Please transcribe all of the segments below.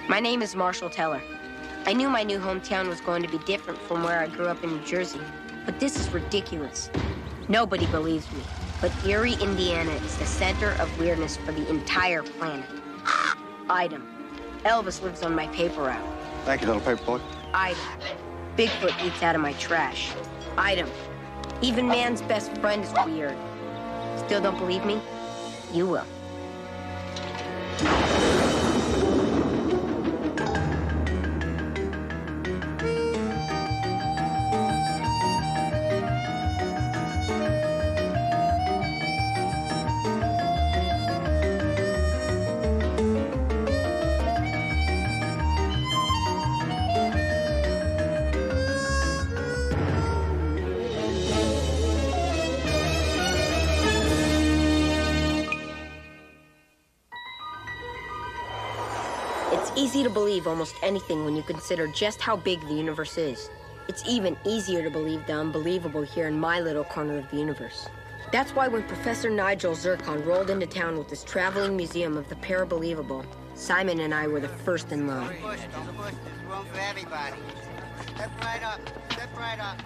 My name is Marshall Teller. I knew my new hometown was going to be different from where I grew up in New Jersey, but this is ridiculous. Nobody believes me, but Eerie, Indiana is the center of weirdness for the entire planet. Item. Elvis lives on my paper route. Thank you, little paper boy. Item. Bigfoot eats out of my trash. Item. Even man's best friend is weird. Still don't believe me? You will. It's easy to believe almost anything when you consider just how big the universe is. It's even easier to believe the unbelievable here in my little corner of the universe. That's why when Professor Nigel Zircon rolled into town with his traveling museum of the parabelievable, Simon and I were the first in line. There's room for everybody. Step right up. Step right up.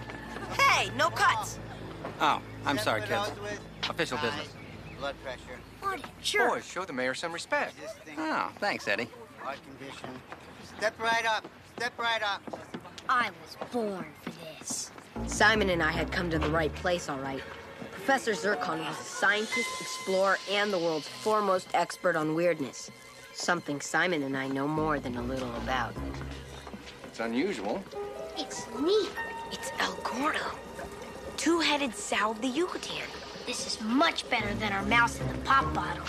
Hey, no cuts! Oh, I'm Step sorry, for kids. those with Official high business. blood pressure. What a jerk. Boys, show the mayor some respect. Existing Oh, thanks, Eddie. heart condition. Step right up. Step right up. I was born for this. Simon and I had come to the right place, all right. Professor Zircon was a scientist, explorer, and the world's foremost expert on weirdness. Something Simon and I know more than a little about. It's unusual. It's neat. It's El Gordo, two-headed sow of the Yucatan. This is much better than our mouse in the pop bottle.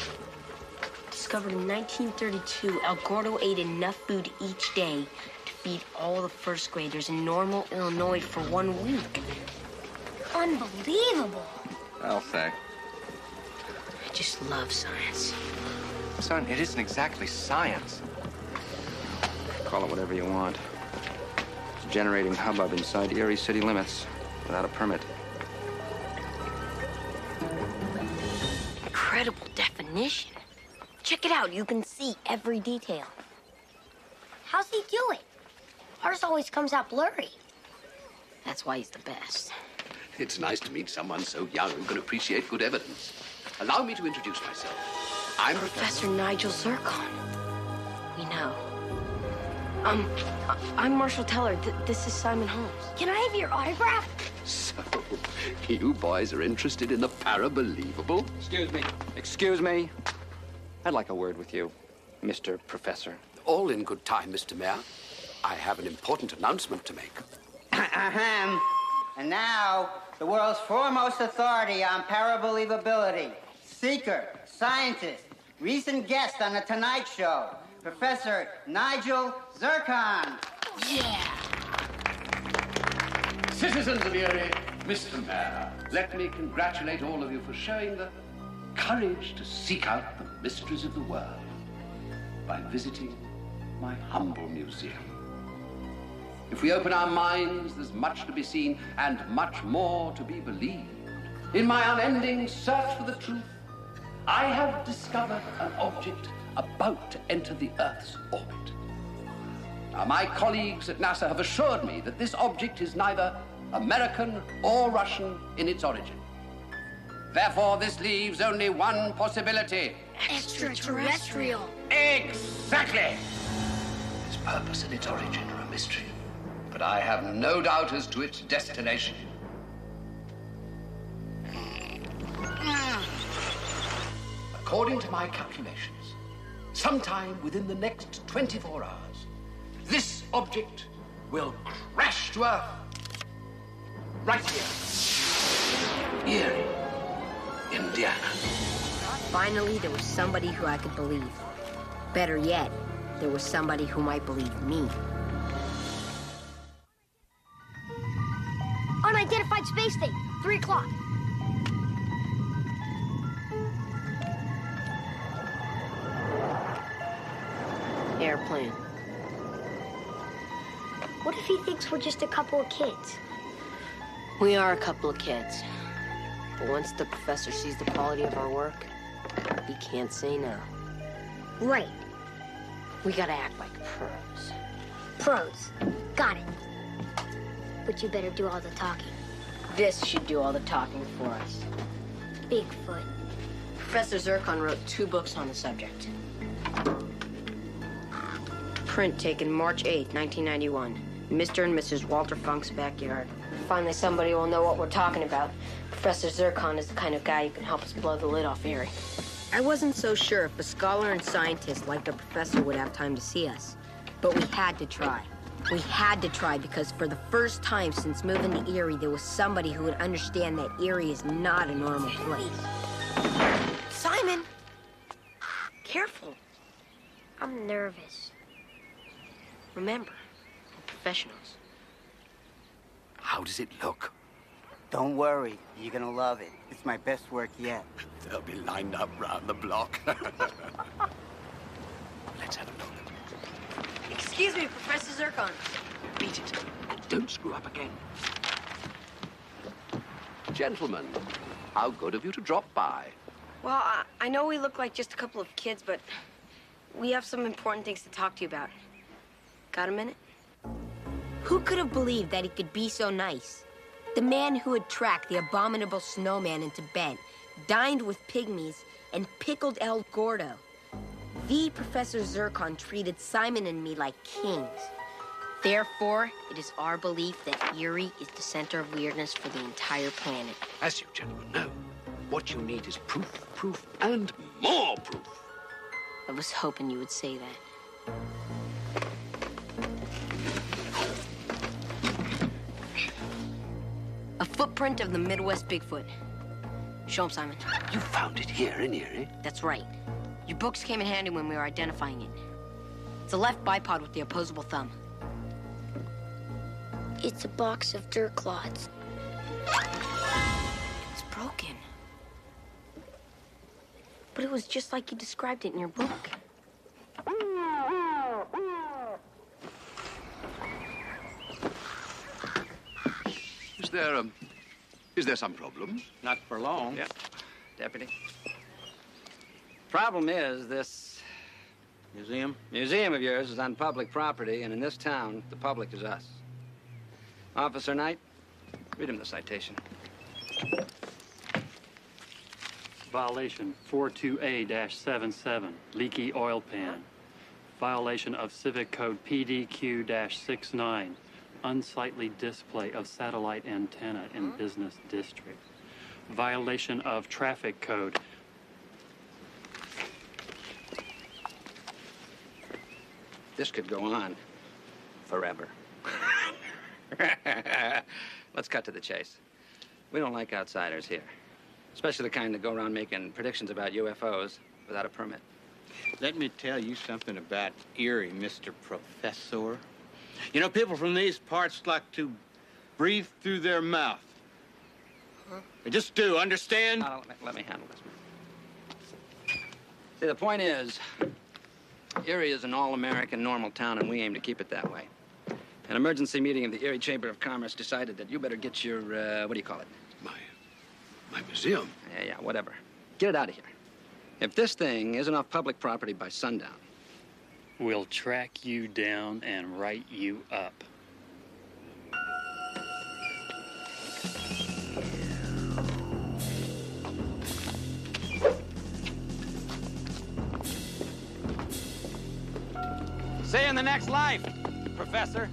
Discovered in 1932, El Gordo ate enough food each day to feed all the first graders in Normal, Illinois for 1 week. Unbelievable. I'll say. I just love science. Son, it isn't exactly science. Call it whatever you want. It's generating hubbub inside Eerie city limits without a permit. Incredible definition. Check it out. You can see every detail. How's he do it? Ours always comes out blurry. That's why he's the best. It's nice to meet someone so young who can appreciate good evidence. Allow me to introduce myself. I'm Professor Nigel Zircon. We know. I'm Marshall Teller. This is Simon Holmes. Can I have your autograph? So, you boys are interested in the parabelievable? Excuse me. Excuse me. I'd like a word with you, Mr. Professor. All in good time, Mr. Mayor. I have an important announcement to make. Ahem. And now, the world's foremost authority on parabelievability, seeker, scientist, recent guest on The Tonight Show, Professor Nigel Zircon. Yeah. Citizens of Eerie, Mr. Mayor, let me congratulate all of you for showing the courage to seek out the mysteries of the world by visiting my humble museum. If we open our minds, there's much to be seen and much more to be believed. In my unending search for the truth, I have discovered an object about to enter the Earth's orbit. Now, my colleagues at NASA have assured me that this object is neither American or Russian in its origin. Therefore, this leaves only one possibility. Extraterrestrial. Exactly! Its purpose and its origin are a mystery, but I have no doubt as to its destination. According to my calculations, sometime within the next 24 hours, this object will crash to Earth right here. Eerie, Indiana. Finally, there was somebody who I could believe. Better yet, there was somebody who might believe me. Unidentified space station, 3 o'clock. Airplane. What if he thinks we're just a couple of kids? We are a couple of kids. But once the professor sees the quality of our work, he can't say no. Right. We gotta act like pros. Pros. Got it. But you better do all the talking. This should do all the talking for us. Bigfoot. Professor Zircon wrote 2 books on the subject. Print taken March 8th, 1991. Mr. and Mrs. Walter Funk's backyard. Finally, somebody will know what we're talking about. Professor Zircon is the kind of guy who can help us blow the lid off Eerie. I wasn't so sure if a scholar and scientist like the professor would have time to see us. But we had to try. We had to try because for the first time since moving to Eerie, there was somebody who would understand that Eerie is not a normal place. Simon! Careful. I'm nervous. Remember, we're professionals. How does it look? Don't worry, you're gonna love it. It's my best work yet. They'll be lined up round the block. Let's have a look. Excuse me, Professor Zircon. Beat it. And don't screw up again. Gentlemen, how good of you to drop by. Well, I know we look like just a couple of kids, but we have some important things to talk to you about. Got a minute? Who could have believed that he could be so nice? The man who had tracked the abominable snowman into bed, dined with pygmies, and pickled El Gordo. The Professor Zircon treated Simon and me like kings. Therefore, it is our belief that Eerie is the center of weirdness for the entire planet. As you gentlemen know, what you need is proof, proof, and more proof. I was hoping you would say that. A footprint of the Midwest Bigfoot. Show him, Simon. You found it here in Eerie? That's right. Your books came in handy when we were identifying it. It's a left bipod with the opposable thumb. It's a box of dirt clods. It's broken. But it was just like you described it in your book. Is there some problem? Not for long. Yeah, Deputy. Problem is, this museum of yours is on public property, and in this town, the public is us. Officer Knight, read him the citation. Violation 42A-77, leaky oil pan. Violation of Civic Code PDQ-69, unsightly display of satellite antenna in business district. Violation of Traffic Code. This could go on forever. Let's cut to the chase. We don't like outsiders here, especially the kind that go around making predictions about UFOs without a permit. Let me tell you something about Eerie, Mr. Professor. You know, people from these parts like to breathe through their mouth. They just do, understand? No, let me handle this. See, the point is, Eerie is an all-American normal town, and we aim to keep it that way. An emergency meeting of the Eerie Chamber of Commerce decided that you better get your, what do you call it? My museum? Yeah, whatever. Get it out of here. If this thing isn't off public property by sundown, We'll track you down and write you up. see you in the next life, Professor.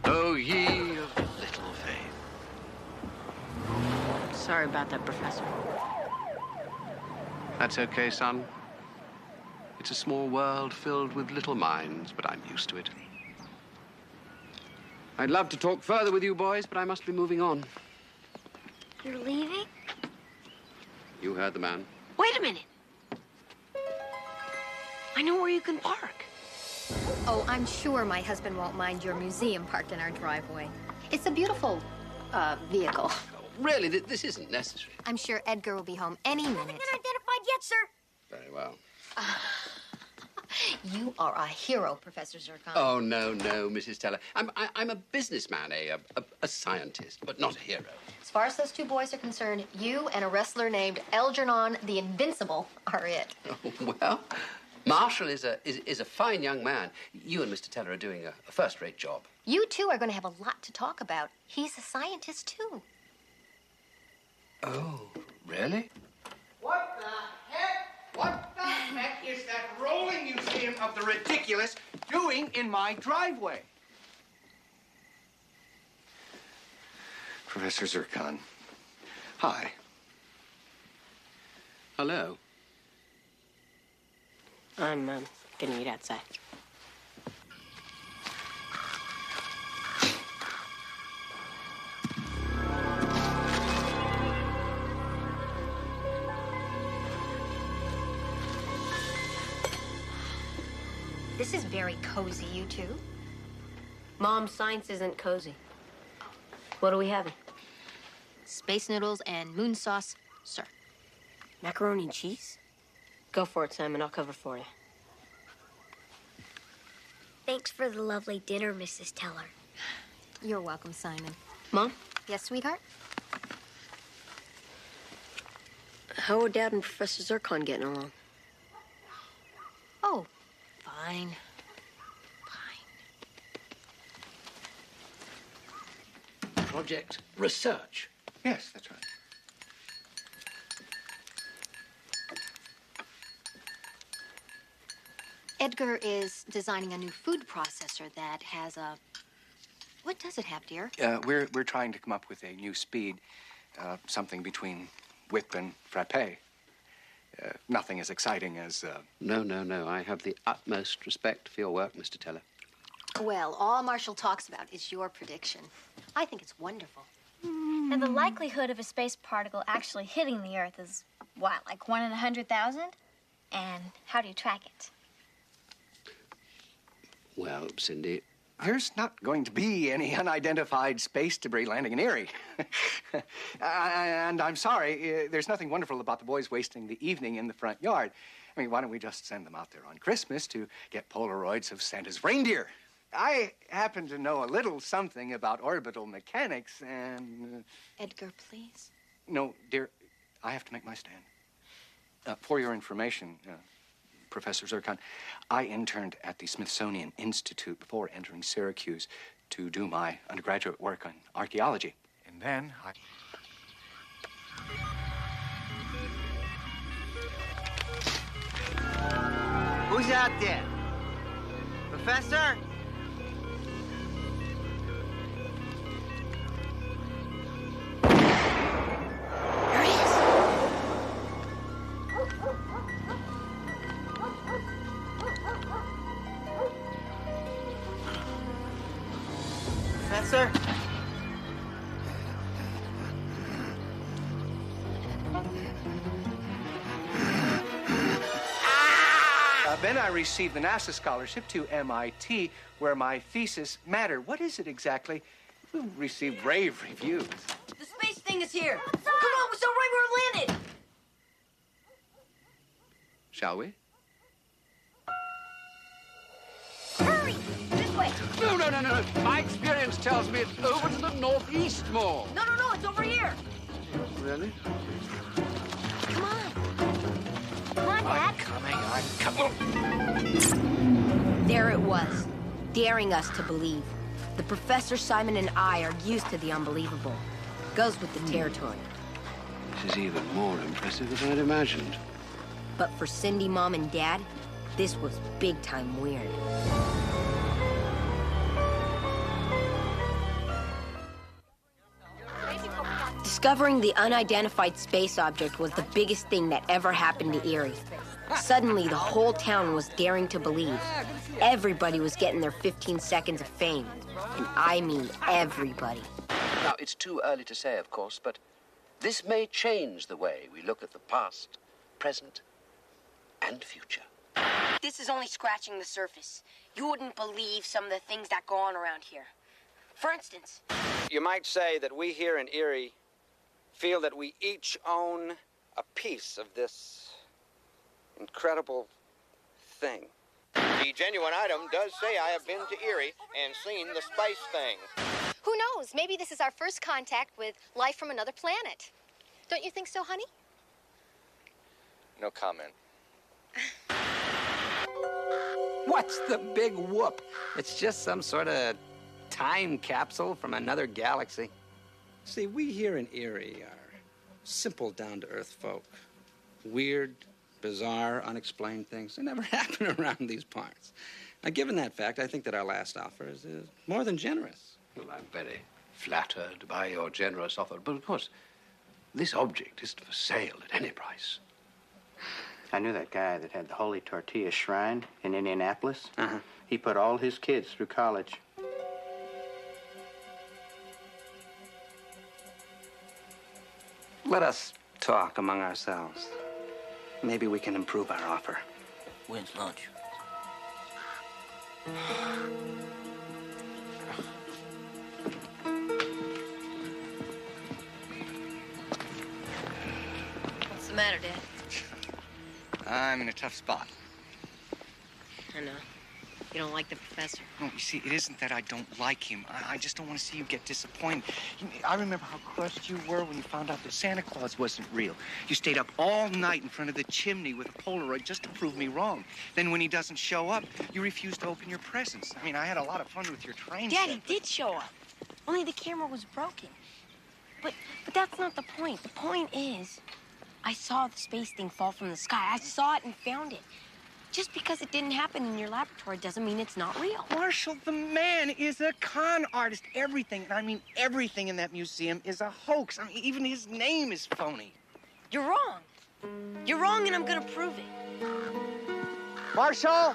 Oh, ye of little faith. Sorry about that, Professor. That's okay, son. It's a small world filled with little minds, but I'm used to it. I'd love to talk further with you boys, but I must be moving on. You're leaving? You heard the man. Wait a minute. I know where you can park. Oh, I'm sure my husband won't mind your museum parked in our driveway. It's a beautiful, vehicle. Oh, really, this isn't necessary. I'm sure Edgar will be home any minute. Haven't been identified yet, sir. Very well. You are a hero, Professor Zircon. Oh, no, Mrs. Teller. I'm a businessman, a scientist, but not a hero. As far as those two boys are concerned, you and a wrestler named Algernon the Invincible are it. Oh, well, Marshall is a fine young man. You and Mr. Teller are doing a first-rate job. You two are going to have a lot to talk about. He's a scientist, too. Oh, really? What the heck? What the heck is that rolling museum of the ridiculous doing in my driveway? Professor Zircon. Hi. Hello. I'm gonna eat outside. This is very cozy, you two. Mom, science isn't cozy. What are we having? Space noodles and moon sauce, sir. Macaroni and cheese? Go for it, Simon. I'll cover for you. Thanks for the lovely dinner, Mrs. Teller. You're welcome, Simon. Mom? Yes, sweetheart? How are Dad and Professor Zircon getting along? Oh, fine. Project Research. Yes, that's right. Edgar is designing a new food processor that has a... What does it have, dear? We're trying to come up with a new speed, something between whip and frappe. Nothing as exciting as... No. I have the utmost respect for your work, Mr. Teller. Well, all Marshall talks about is your prediction. I think it's wonderful. And the likelihood of a space particle actually hitting the Earth is, what, like 1 in 100,000? And how do you track it? Well, Cindy... There's not going to be any unidentified space debris landing in Eerie. And I'm sorry, there's nothing wonderful about the boys wasting the evening in the front yard. I mean, why don't we just send them out there on Christmas to get Polaroids of Santa's reindeer? I happen to know a little something about orbital mechanics and... Edgar, please. No, dear, I have to make my stand. For your information, Professor Zircon, I interned at the Smithsonian Institute before entering Syracuse to do my undergraduate work on archaeology. And then I... Who's out there? Professor? There he is. Professor? Then I received the NASA scholarship to MIT, where my thesis mattered. What is it exactly? We received rave reviews. The space thing is here. Come on, we're so right where it landed. Shall we? Hurry! This way! No. My experience tells me it's over to the northeast more. No, it's over here. Really? Come on. Come on, Dad. I'm coming. There it was, daring us to believe. The Professor, Simon, and I are used to the unbelievable. Goes with the territory. This is even more impressive than I'd imagined. But for Cindy, Mom, and Dad, this was big-time weird. Discovering the unidentified space object was the biggest thing that ever happened to Eerie. Suddenly, the whole town was daring to believe. Everybody was getting their 15 seconds of fame. And I mean everybody. Now, it's too early to say, of course, but this may change the way we look at the past, present, and future. This is only scratching the surface. You wouldn't believe some of the things that go on around here. For instance... You might say that we here in Eerie feel that we each own a piece of this incredible thing. The genuine item does say I have been to Eerie and seen the space thing. Who knows? Maybe this is our first contact with life from another planet. Don't you think so, honey? No comment. What's the big whoop? It's just some sort of time capsule from another galaxy. See, we here in Eerie are simple, down-to-earth folk. Weird, bizarre, unexplained things, they never happen around these parts. Now, given that fact, I think that our last offer is more than generous. Well, I'm very flattered by your generous offer, but of course, this object isn't for sale at any price. I knew that guy that had the Holy Tortilla Shrine in Indianapolis. Uh-huh. He put all his kids through college. Let us talk among ourselves. Maybe we can improve our offer. When's lunch? What's the matter, Dad? I'm in a tough spot. I know. You don't like the professor. No, you see, it isn't that I don't like him. I just don't want to see you get disappointed. I remember how crushed you were when you found out that Santa Claus wasn't real. You stayed up all night in front of the chimney with a Polaroid just to prove me wrong. Then when he doesn't show up, you refuse to open your presents. I mean, I had a lot of fun with your train Dad, set, he did show up. Only the camera was broken. But that's not the point. The point is, I saw the space thing fall from the sky. I saw it and found it. Just because it didn't happen in your laboratory doesn't mean it's not real. Marshall, the man is a con artist. Everything, and I mean everything in that museum is a hoax. I mean, even his name is phony. You're wrong. You're wrong, and I'm gonna prove it. Marshall!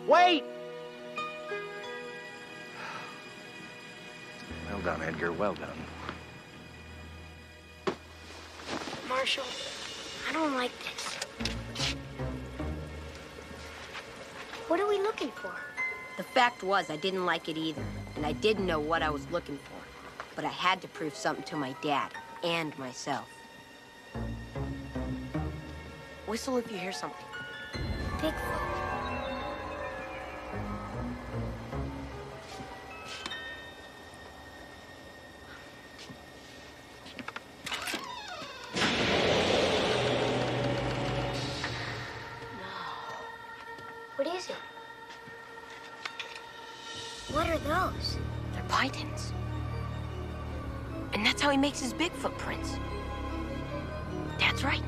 Wait! Well done, Edgar. Well done. Marshall, I don't like this. What are we looking for? The fact was, I didn't like it either, and I didn't know what I was looking for. But I had to prove something to my dad and myself. Whistle if you hear something. Bigfoot. What is it? What are those? They're pythons. And that's how he makes his big footprints. That's right.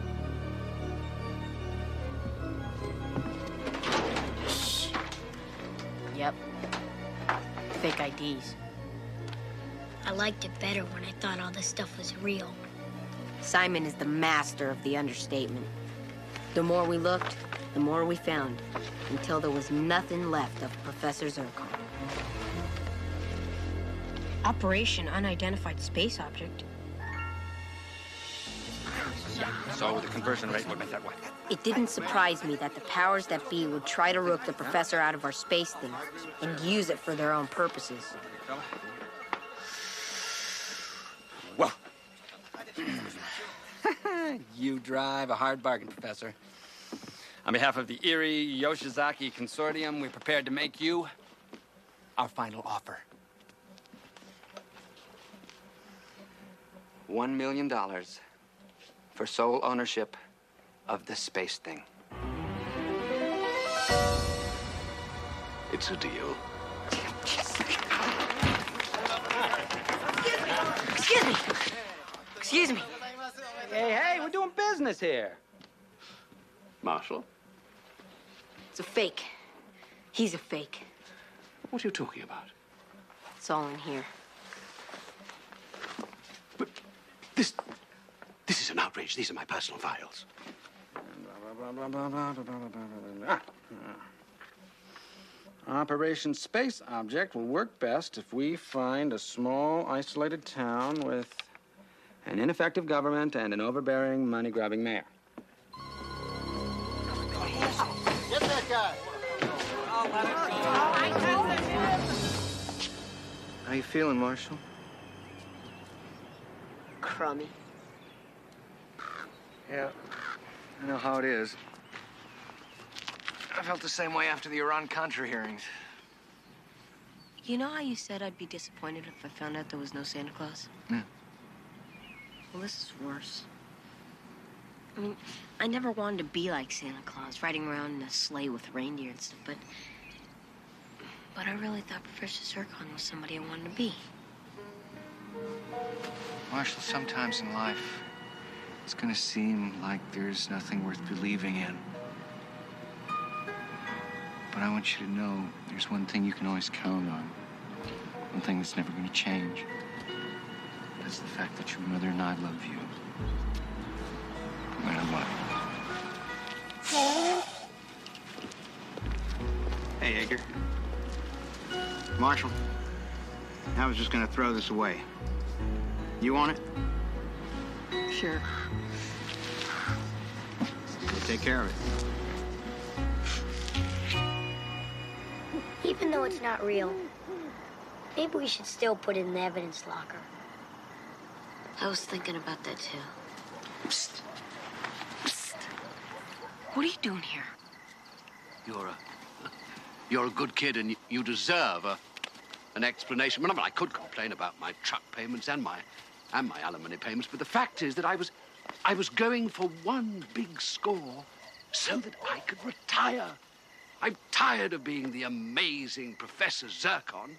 Shh. Yep. Fake IDs. I liked it better when I thought all this stuff was real. Simon is the master of the understatement. The more we looked, the more we found, until there was nothing left of Professor Zircon. Operation Unidentified Space Object. So the conversion rate would make that what? It didn't surprise me that the powers that be would try to rook the professor out of our space thing and use it for their own purposes. Well, you drive a hard bargain, Professor. On behalf of the Eerie Yoshizaki Consortium, we're prepared to make you our final offer. $1 million for sole ownership of the space thing. It's a deal. Excuse me. Excuse me. Hey, we're doing business here. Marshall? It's a fake. He's a fake. What are you talking about? It's all in here. This is an outrage. These are my personal files. Operation Space Object will work best if we find a small, isolated town with an ineffective government and an overbearing, money-grabbing mayor. Get that guy. How you feeling, Marshall? Crummy. Yeah, I know how it is. I felt the same way after the Iran-Contra hearings. You know how you said I'd be disappointed if I found out there was no Santa Claus? Yeah. Well, this is worse. I mean, I never wanted to be like Santa Claus, riding around in a sleigh with reindeer and stuff, but I really thought Professor Zircon was somebody I wanted to be. Marshall, sometimes in life, it's gonna seem like there's nothing worth believing in. But I want you to know there's one thing you can always count on. One thing that's never gonna change. That's the fact that your mother and I love you. No matter what. Hey, Edgar. Marshall, I was just gonna throw this away. You want it? Sure. We'll take care of it. Even though it's not real, maybe we should still put it in the evidence locker. I was thinking about that, too. Psst. Psst. What are you doing here? You're a good kid, and you deserve an explanation. Well, I could complain about my truck payments and my alimony payments, but the fact is that I was going for one big score so that I could retire. I'm tired of being the amazing Professor Zircon.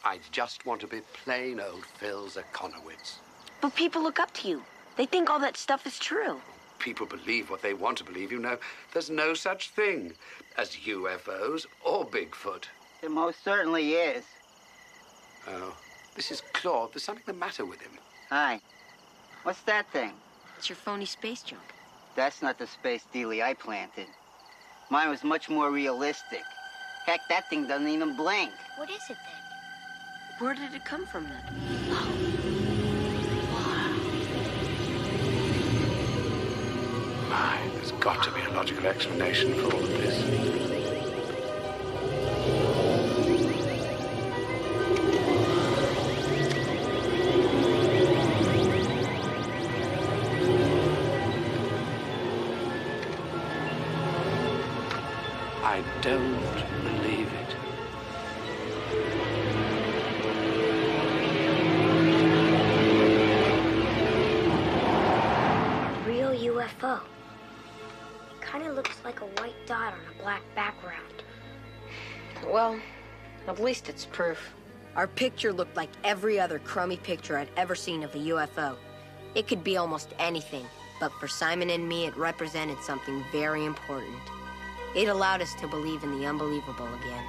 I just want to be plain old Phil Zirconowitz. But people look up to you. They think all that stuff is true. People believe what they want to believe. You know, there's no such thing as UFOs or Bigfoot. There most certainly is. Oh, this is Claude. There's something the matter with him. Hi. What's that thing? It's your phony space junk. That's not the space dealie I planted. Mine was much more realistic. Heck, that thing doesn't even blink. What is it then? Where did it come from then? My, there's got to be a logical explanation for all of this. I don't believe it. Real UFO. It kind of looks like a white dot on a black background. Well, at least it's proof. Our picture looked like every other crummy picture I'd ever seen of a UFO. It could be almost anything, but for Simon and me, it represented something very important. It allowed us to believe in the unbelievable again.